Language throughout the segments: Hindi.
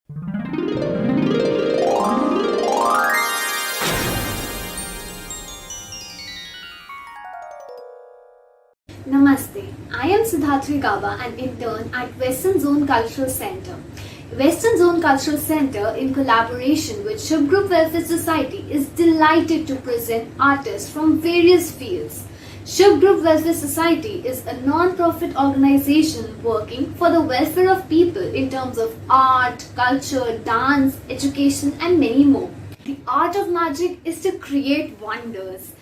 Namaste. I am Siddharthi Gaba, an intern at Western Zone Cultural Center. Western Zone Cultural Center, in collaboration with Shubh Group Welfare Society, is delighted to present artists from various fields. Shubh Group Welfare Society is a non-profit organization working for the welfare of people in terms of art, culture, dance, education, and many more. The art of magic is to create wonders.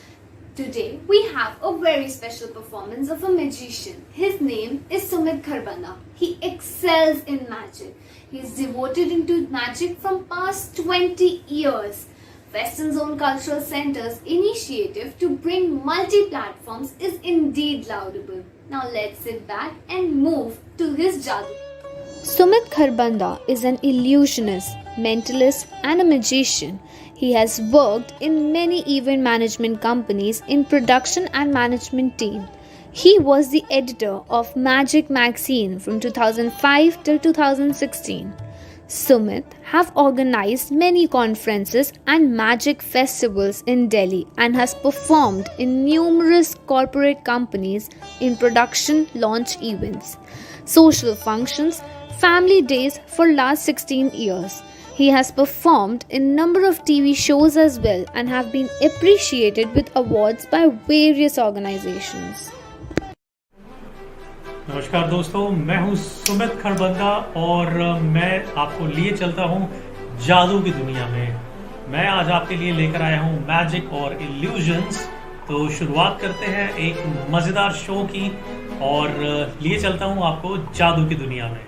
Today we have a very special performance of a magician. His name is Sumit Kharbanda. He excels in magic. He is devoted into magic from past 20 years. Western Zone Cultural Center's initiative to bring multi-platforms is indeed laudable. Now let's sit back and move to his jadoo. Sumit Kharbanda is an illusionist, mentalist and a magician. He has worked in many event management companies in production and management team. He was the editor of Magic Magazine from 2005 till 2016. Sumit have organized many conferences and magic festivals in Delhi and has performed in numerous corporate companies in production launch events, social functions, family days for last 16 years. He has performed in number of TV shows as well and have been appreciated with awards by various organizations. नमस्कार दोस्तों, मैं हूं सुमित खरबंदा और मैं आपको लिए चलता हूं जादू की दुनिया में। मैं आज आपके लिए लेकर आया हूं मैजिक और इल्यूजन्स। तो शुरुआत करते हैं एक मज़ेदार शो की और लिए चलता हूं आपको जादू की दुनिया में।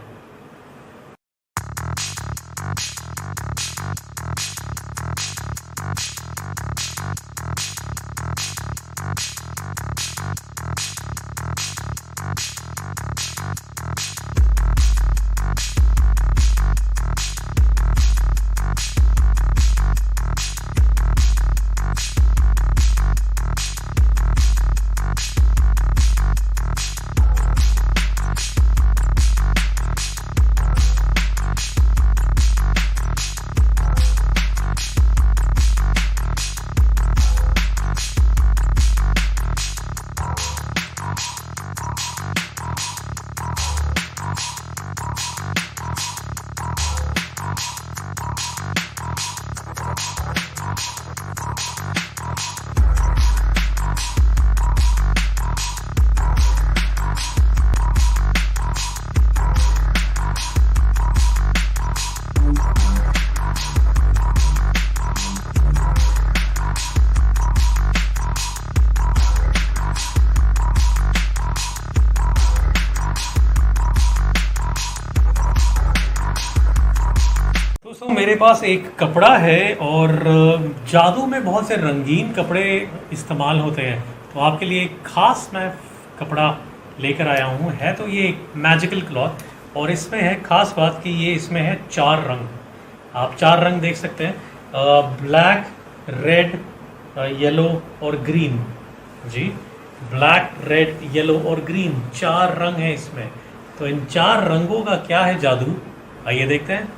दोस्तों, मेरे पास एक कपड़ा है और जादू में बहुत से रंगीन कपड़े इस्तेमाल होते हैं। तो आपके लिए एक खास मैं कपड़ा लेकर आया हूँ। है तो ये एक मैजिकल क्लॉथ और इसमें है खास बात कि ये इसमें है 4 रंग। आप 4 रंग देख सकते हैं, ब्लैक, रेड, येलो और ग्रीन। जी, ब्लैक, रेड, येलो और ग्रीन 4 रंग हैं इसमें। तो इन 4 रंगों का क्या है जादू, आइए देखते हैं।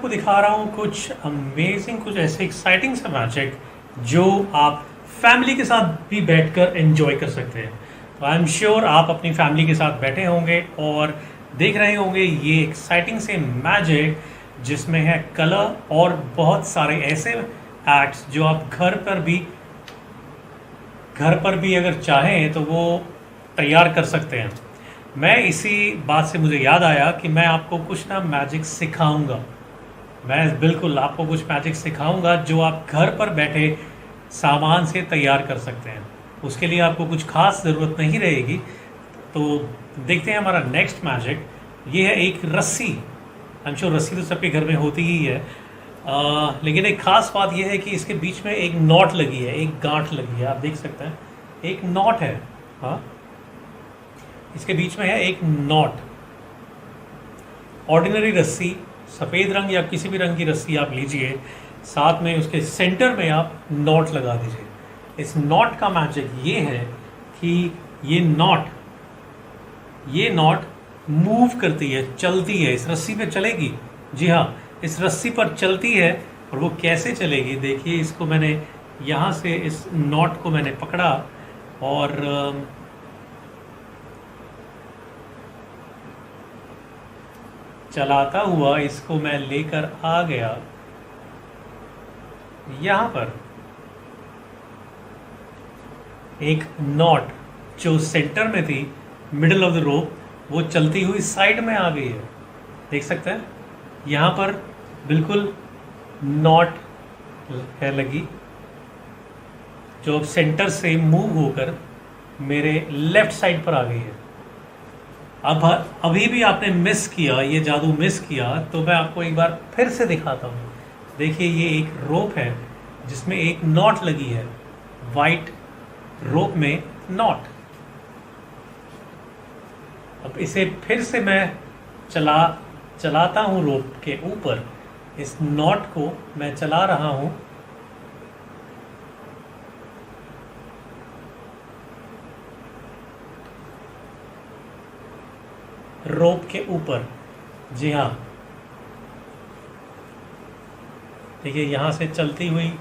आपको दिखा रहा हूँ कुछ अमेजिंग, कुछ ऐसे एक्साइटिंग से मैजिक जो आप फैमिली के साथ भी बैठकर एंजॉय कर सकते हैं। तो आई एम श्योर आप अपनी फैमिली के साथ बैठे होंगे और देख रहे होंगे ये एक्साइटिंग से मैजिक जिसमें है कलर और बहुत सारे ऐसे एक्ट्स जो आप घर पर भी अगर चाहें तो वो तैयार कर सकते हैं। मैं इसी बात से मुझे याद आया कि मैं आपको कुछ ना मैजिक सिखाऊंगा। मैं बिल्कुल आपको कुछ मैजिक सिखाऊंगा जो आप घर पर बैठे सामान से तैयार कर सकते हैं। उसके लिए आपको कुछ खास ज़रूरत नहीं रहेगी। तो देखते हैं हमारा नेक्स्ट मैजिक। ये है एक रस्सी। आई एम श्योर रस्सी तो सबके घर में होती ही है, लेकिन एक ख़ास बात यह है कि इसके बीच में एक नॉट लगी है, एक गांठ लगी है। आप देख सकते हैं एक नॉट है। हाँ, इसके बीच में है एक नॉट। ऑर्डिनरी रस्सी, सफ़ेद रंग या किसी भी रंग की रस्सी आप लीजिए, साथ में उसके सेंटर में आप नॉट लगा दीजिए। इस नॉट का मैजिक ये है कि ये नॉट मूव करती है, चलती है, इस रस्सी पे चलेगी। जी हाँ, इस रस्सी पर चलती है। और वो कैसे चलेगी देखिए, इसको मैंने यहाँ से इस नॉट को मैंने पकड़ा और चलाता हुआ इसको मैं लेकर आ गया यहाँ पर। एक नॉट जो सेंटर में थी, मिडल ऑफ द रोप, वो चलती हुई साइड में आ गई है। देख सकते हैं यहाँ पर बिल्कुल नॉट है लगी, जो सेंटर से मूव होकर मेरे लेफ्ट साइड पर आ गई है। अब अभी भी आपने मिस किया, ये जादू मिस किया, तो मैं आपको एक बार फिर से दिखाता हूँ। देखिए ये एक रोप है जिसमें एक नॉट लगी है, वाइट रोप में नॉट। अब इसे फिर से मैं चलाता हूँ रोप के ऊपर। इस नॉट को मैं चला रहा हूँ। रोप के ऊपर, जी हाँ, देखिए यहाँ से चलती हुई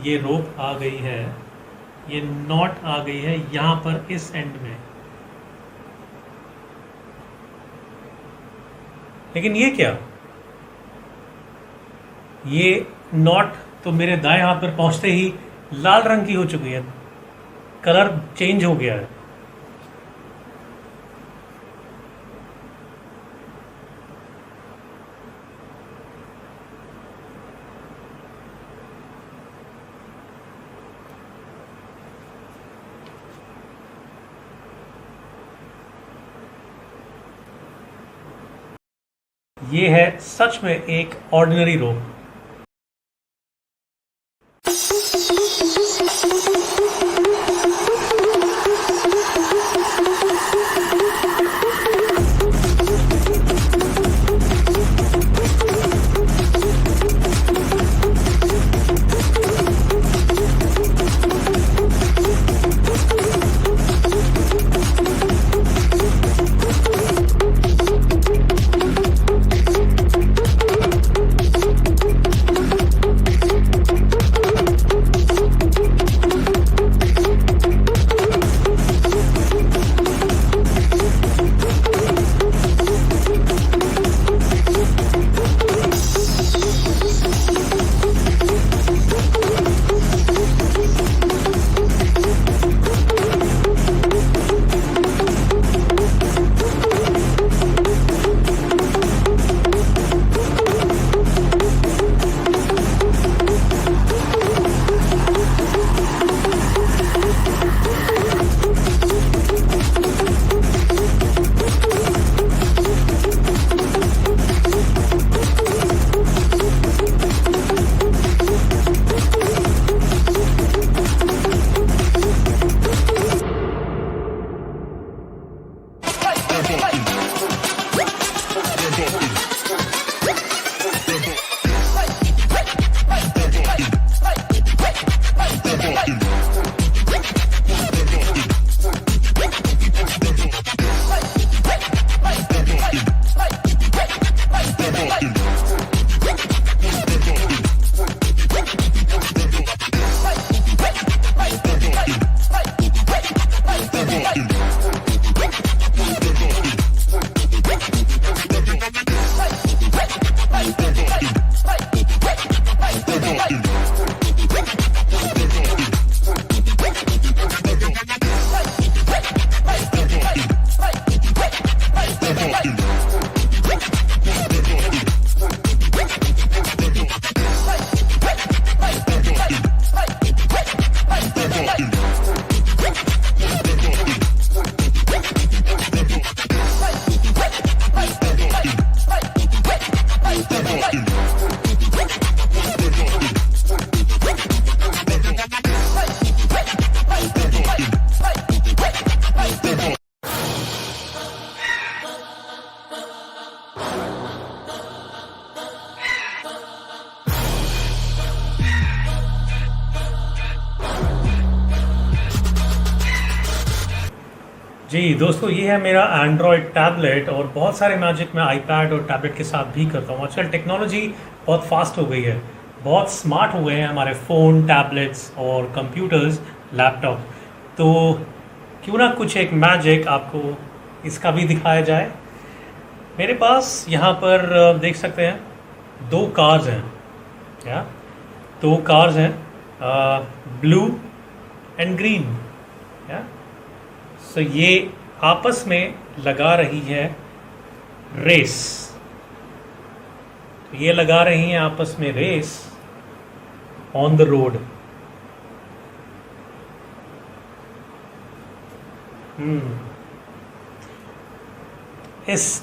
ये रोप आ गई है, ये नॉट आ गई है यहाँ पर इस एंड में। लेकिन ये क्या, ये नॉट तो मेरे दाएं हाथ पर पहुंचते ही लाल रंग की हो चुकी है, कलर चेंज हो गया है। ये है सच में एक ऑर्डिनरी रोप। जी दोस्तों, ये है मेरा एंड्रॉयड टैबलेट और बहुत सारे मैजिक मैं आईपैड और टैबलेट के साथ भी करता हूँ। आजकल टेक्नोलॉजी बहुत फास्ट हो गई है, बहुत स्मार्ट हो गए हैं हमारे फ़ोन, टैबलेट्स और कंप्यूटर्स, लैपटॉप। तो क्यों ना कुछ एक मैजिक आपको इसका भी दिखाया जाए। मेरे पास यहाँ पर देख सकते हैं 2 कार्स हैं, क्या 2 कार्स हैं, ब्लू एंड ग्रीन। या सो ये आपस में लगा रही है रेस। ये लगा रही हैं आपस में रेस ऑन द रोड। इस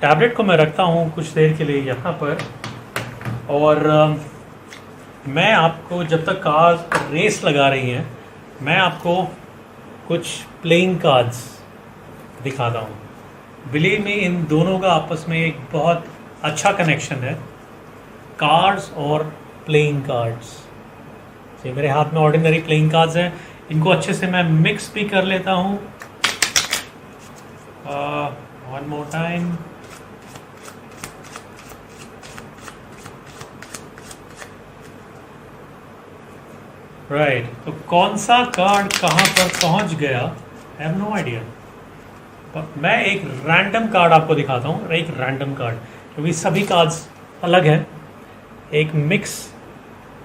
टैबलेट को मैं रखता हूँ कुछ देर के लिए यहाँ पर, और मैं आपको जब तक कार रेस लगा रही हैं मैं आपको कुछ प्लेइंग कार्ड्स दिखाता हूँ। बिलीव मी, इन दोनों का आपस में एक बहुत अच्छा कनेक्शन है, कार्ड्स और प्लेइंग कार्ड्स। ये मेरे हाथ में ऑर्डिनरी प्लेइंग कार्ड्स हैं, इनको अच्छे से मैं मिक्स भी कर लेता हूँ। One more time. राइट, तो कौन सा कार्ड कहाँ पर पहुँच गया, आई हैव नो आइडिया। मैं एक रैंडम कार्ड आपको दिखाता हूँ, एक रैंडम कार्ड, क्योंकि सभी कार्ड्स अलग हैं। एक मिक्स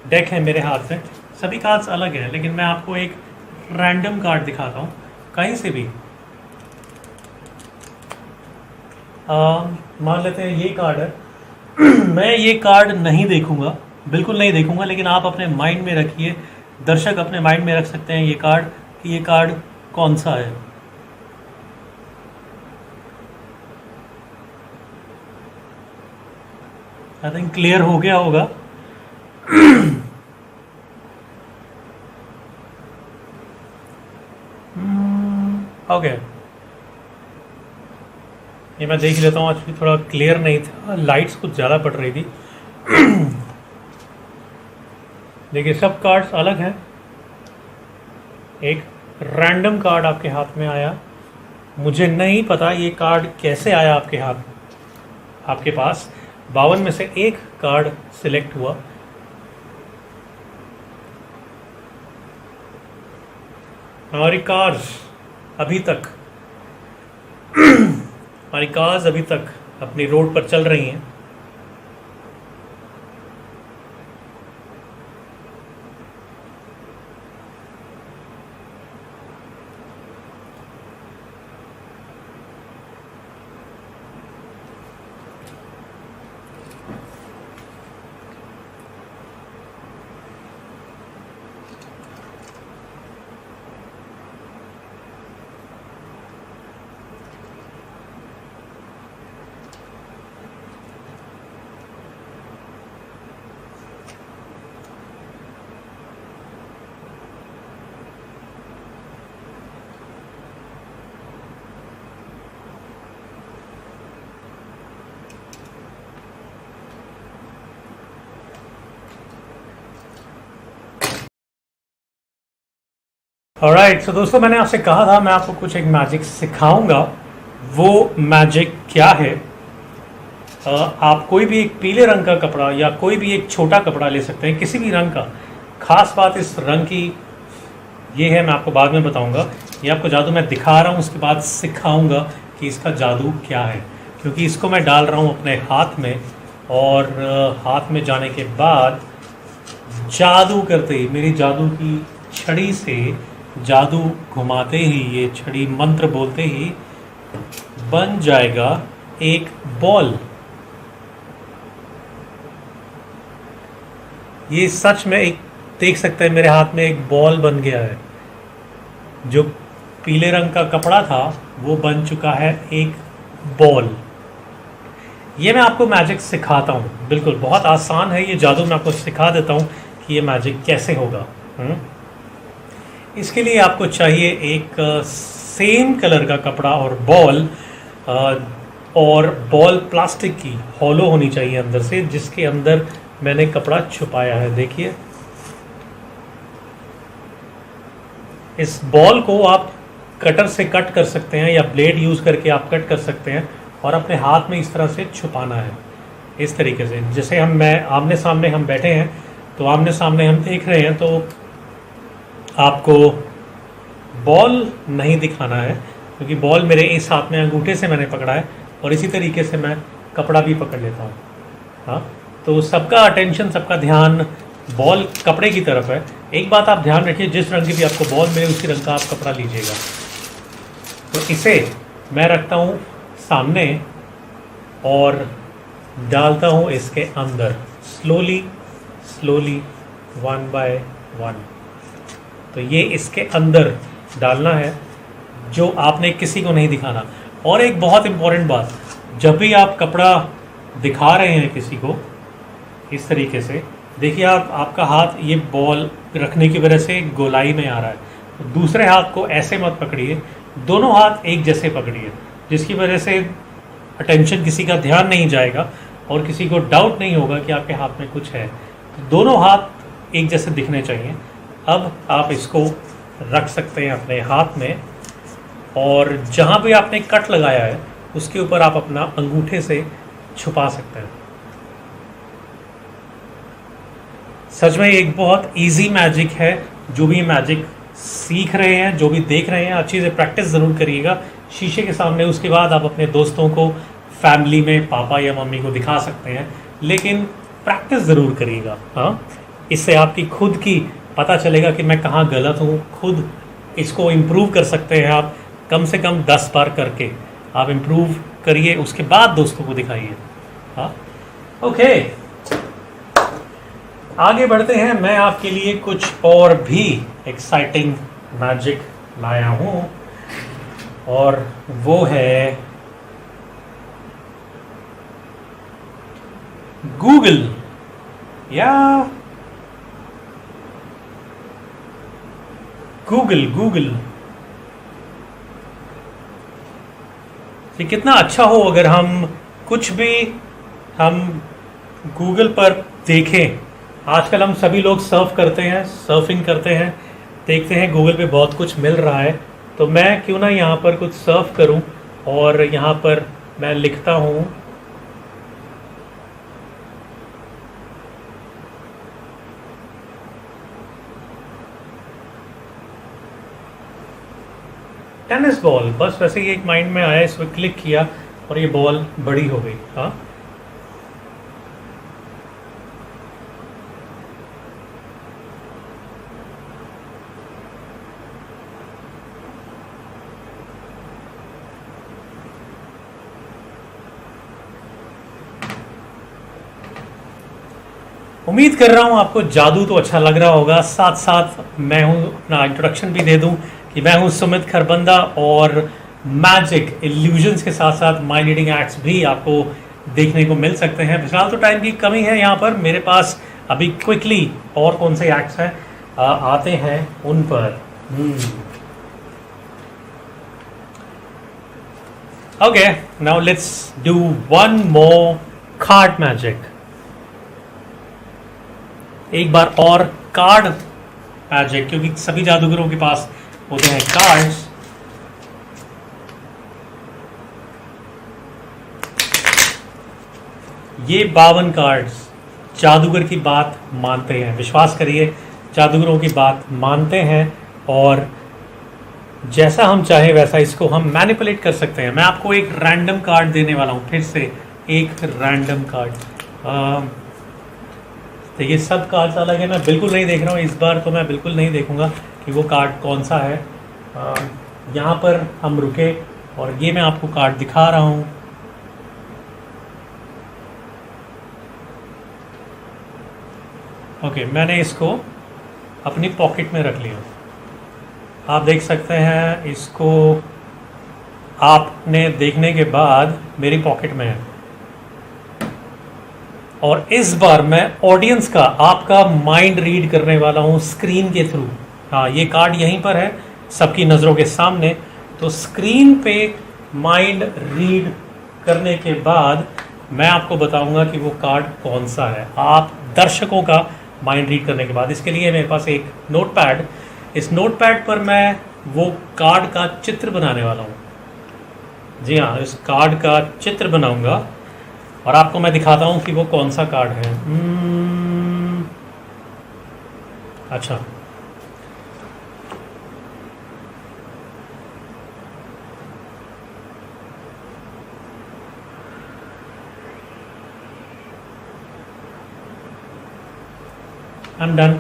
डेक है मेरे हाथ में, सभी कार्ड्स अलग हैं, लेकिन मैं आपको एक रैंडम कार्ड दिखाता हूँ कहीं से भी। मान लेते हैं ये कार्ड है। मैं ये कार्ड नहीं देखूंगा, बिल्कुल नहीं देखूंगा, लेकिन आप अपने माइंड में रखिए, दर्शक अपने माइंड में रख सकते हैं ये कार्ड, कि ये कार्ड कौन सा है। आई थिंक क्लियर हो गया होगा। ओके, ये मैं देख लेता हूँ। आज भी थोड़ा क्लियर नहीं था, लाइट्स कुछ ज़्यादा पड़ रही थी। देखिए, सब कार्ड्स अलग हैं। एक रैंडम कार्ड आपके हाथ में आया, मुझे नहीं पता ये कार्ड कैसे आया आपके हाथ, आपके पास। 52 में से एक कार्ड सिलेक्ट हुआ। हमारी कार्स अभी तक हमारी कार्स अभी तक अपनी रोड पर चल रही हैं। ऑलराइट, सो दोस्तों, मैंने आपसे कहा था मैं आपको कुछ एक मैजिक सिखाऊंगा। वो मैजिक क्या है? आप कोई भी एक पीले रंग का कपड़ा या कोई भी एक छोटा कपड़ा ले सकते हैं, किसी भी रंग का। खास बात इस रंग की ये है, मैं आपको बाद में बताऊंगा। ये आपको जादू मैं दिखा रहा हूँ, उसके बाद सिखाऊंगा कि इसका जादू क्या है, क्योंकि इसको मैं डाल रहा हूँ अपने हाथ में, और हाथ में जाने के बाद जादू करते ही, मेरी जादू की छड़ी से जादू घुमाते ही, ये छड़ी मंत्र बोलते ही बन जाएगा एक बॉल। ये सच में एक देख सकते हैं, मेरे हाथ में एक बॉल बन गया है। जो पीले रंग का कपड़ा था वो बन चुका है एक बॉल। ये मैं आपको मैजिक सिखाता हूँ, बिल्कुल बहुत आसान है ये जादू। मैं आपको सिखा देता हूँ कि ये मैजिक कैसे होगा। इसके लिए आपको चाहिए एक सेम कलर का कपड़ा और बॉल प्लास्टिक की हॉलो होनी चाहिए अंदर से, जिसके अंदर मैंने कपड़ा छुपाया है। देखिए, इस बॉल को आप कटर से कट कर सकते हैं या ब्लेड यूज़ करके आप कट कर सकते हैं और अपने हाथ में इस तरह से छुपाना है, इस तरीके से। जैसे मैं आमने सामने हम बैठे हैं तो आमने सामने हम देख रहे हैं, तो आपको बॉल नहीं दिखाना है क्योंकि बॉल मेरे इस हाथ में अंगूठे से मैंने पकड़ा है और इसी तरीके से मैं कपड़ा भी पकड़ लेता हूँ। हाँ, तो सबका अटेंशन, सबका ध्यान बॉल कपड़े की तरफ है। एक बात आप ध्यान रखिए, जिस रंग की भी आपको बॉल मिले उसी रंग का आप कपड़ा लीजिएगा। तो इसे मैं रखता हूँ सामने और डालता हूँ इसके अंदर स्लोली स्लोली, 1 बाय 1। तो ये इसके अंदर डालना है, जो आपने किसी को नहीं दिखाना। और एक बहुत इम्पोर्टेंट बात, जब भी आप कपड़ा दिखा रहे हैं किसी को इस तरीके से, देखिए आपका हाथ ये बॉल रखने की वजह से गोलाई में आ रहा है, तो दूसरे हाथ को ऐसे मत पकड़िए, दोनों हाथ एक जैसे पकड़िए, जिसकी वजह से अटेंशन, किसी का ध्यान नहीं जाएगा और किसी को डाउट नहीं होगा कि आपके हाथ में कुछ है। तो दोनों हाथ एक जैसे दिखने चाहिए। अब आप इसको रख सकते हैं अपने हाथ में और जहाँ भी आपने कट लगाया है उसके ऊपर आप अपना अंगूठे से छुपा सकते हैं। सच में एक बहुत इजी मैजिक है। जो भी मैजिक सीख रहे हैं, जो भी देख रहे हैं, अच्छी से प्रैक्टिस ज़रूर करिएगा शीशे के सामने। उसके बाद आप अपने दोस्तों को, फैमिली में पापा या मम्मी को दिखा सकते हैं, लेकिन प्रैक्टिस ज़रूर करिएगा। हाँ, इससे आपकी खुद की पता चलेगा कि मैं कहाँ गलत हूँ। खुद इसको इम्प्रूव कर सकते हैं आप, कम से कम 10 बार करके आप इम्प्रूव करिए, उसके बाद दोस्तों को दिखाइए। हाँ, ओके, आगे बढ़ते हैं। मैं आपके लिए कुछ और भी एक्साइटिंग मैजिक लाया हूँ और वो है गूगल या गूगल। ये कितना अच्छा हो अगर हम कुछ भी हम गूगल पर देखें। आजकल हम सभी लोग सर्फ करते हैं, सर्फिंग करते हैं, देखते हैं गूगल पे बहुत कुछ मिल रहा है, तो मैं क्यों ना यहाँ पर कुछ सर्फ करूँ और यहाँ पर मैं लिखता हूँ टेनिस बॉल। बस वैसे ही एक माइंड में आया, इस पर क्लिक किया और ये बॉल बड़ी हो गई। हाँ, उम्मीद कर रहा हूँ आपको जादू तो अच्छा लग रहा होगा। साथ साथ मैं हूँ, अपना इंट्रोडक्शन भी दे दूँ कि मैं हूँ सुमित खरबंदा और मैजिक इल्यूजन्स के साथ साथ माइंड रीडिंग एक्ट्स भी आपको देखने को मिल सकते हैं। फिलहाल तो टाइम की कमी है यहाँ पर मेरे पास। अभी क्विकली और कौन से एक्ट्स हैं आते हैं उन पर। Okay, now let's do one more card magic. एक बार और कार्ड मैजिक, क्योंकि सभी जादूगरों के पास होते हैं कार्ड्स। ये 52 कार्ड्स जादूगर की बात मानते हैं। विश्वास करिए, जादूगरों की बात मानते हैं और जैसा हम चाहे वैसा इसको हम मैनिपुलेट कर सकते हैं। मैं आपको एक रैंडम कार्ड देने वाला हूँ, फिर से एक रैंडम कार्ड। तो ये सब कार्ड्स अलग है, मैं बिल्कुल नहीं देख रहा हूँ इस बार, तो मैं बिल्कुल नहीं देखूंगा कि वो कार्ड कौन सा है। यहाँ पर हम रुके और ये मैं आपको कार्ड दिखा रहा हूँ। ओके, मैंने इसको अपनी पॉकेट में रख लिया। आप देख सकते हैं इसको, आपने देखने के बाद मेरी पॉकेट में है। और इस बार मैं ऑडियंस का, आपका माइंड रीड करने वाला हूँ स्क्रीन के थ्रू। हाँ, ये कार्ड यहीं पर है सबकी नज़रों के सामने। तो स्क्रीन पे माइंड रीड करने के बाद मैं आपको बताऊंगा कि वो कार्ड कौन सा है, आप दर्शकों का माइंड रीड करने के बाद। इसके लिए मेरे पास एक नोटपैड, इस नोटपैड पर मैं वो कार्ड का चित्र बनाने वाला हूँ। जी हाँ, इस कार्ड का चित्र बनाऊंगा और आपको मैं दिखाता हूँ कि वो कौन सा कार्ड है। अच्छा, आई एम डन।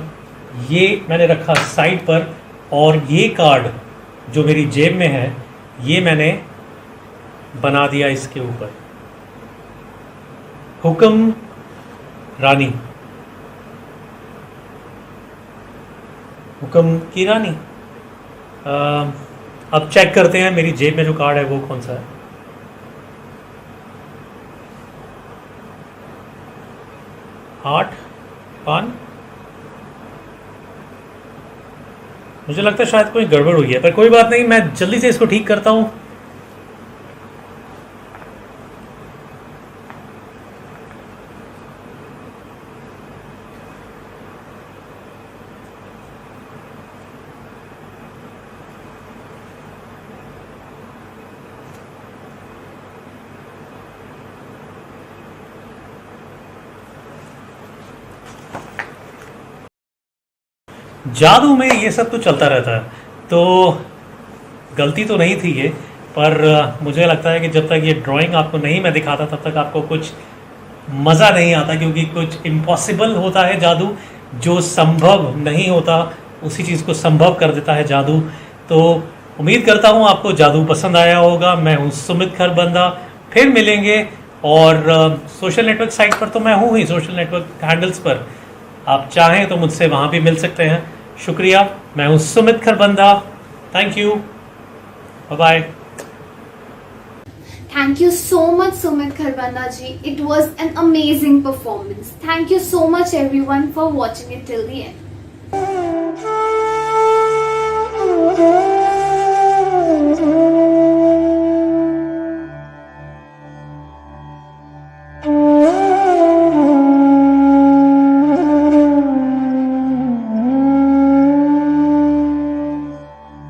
ये मैंने रखा साइड पर और ये कार्ड जो मेरी जेब में है ये मैंने बना दिया इसके ऊपर। हुक्म रानी, हुक्म की रानी। अब चेक करते हैं मेरी जेब में जो कार्ड है वो कौन सा है। आठ पान। मुझे लगता है शायद कोई गड़बड़ हुई है, पर कोई बात नहीं, मैं जल्दी से इसको ठीक करता हूँ। जादू में ये सब तो चलता रहता है, तो गलती तो नहीं थी ये, पर मुझे लगता है कि जब तक ये ड्राइंग आपको नहीं मैं दिखाता तब तक आपको कुछ मज़ा नहीं आता, क्योंकि कुछ इम्पॉसिबल होता है जादू, जो संभव नहीं होता उसी चीज़ को संभव कर देता है जादू। तो उम्मीद करता हूँ आपको जादू पसंद आया होगा। मैं हूँ सुमित खरबंदा, फिर मिलेंगे। और सोशल नेटवर्क साइट पर तो मैं हूँ ही, सोशल नेटवर्क हैंडल्स पर आप चाहें तो मुझसे वहाँ भी मिल सकते हैं। शुक्रिया, मैं हूँ Sumit Kharbanda. Thank you, bye bye. Thank you so much, Sumit Kharbanda ji. It was an amazing performance. Thank you so much, everyone, for watching it till the end.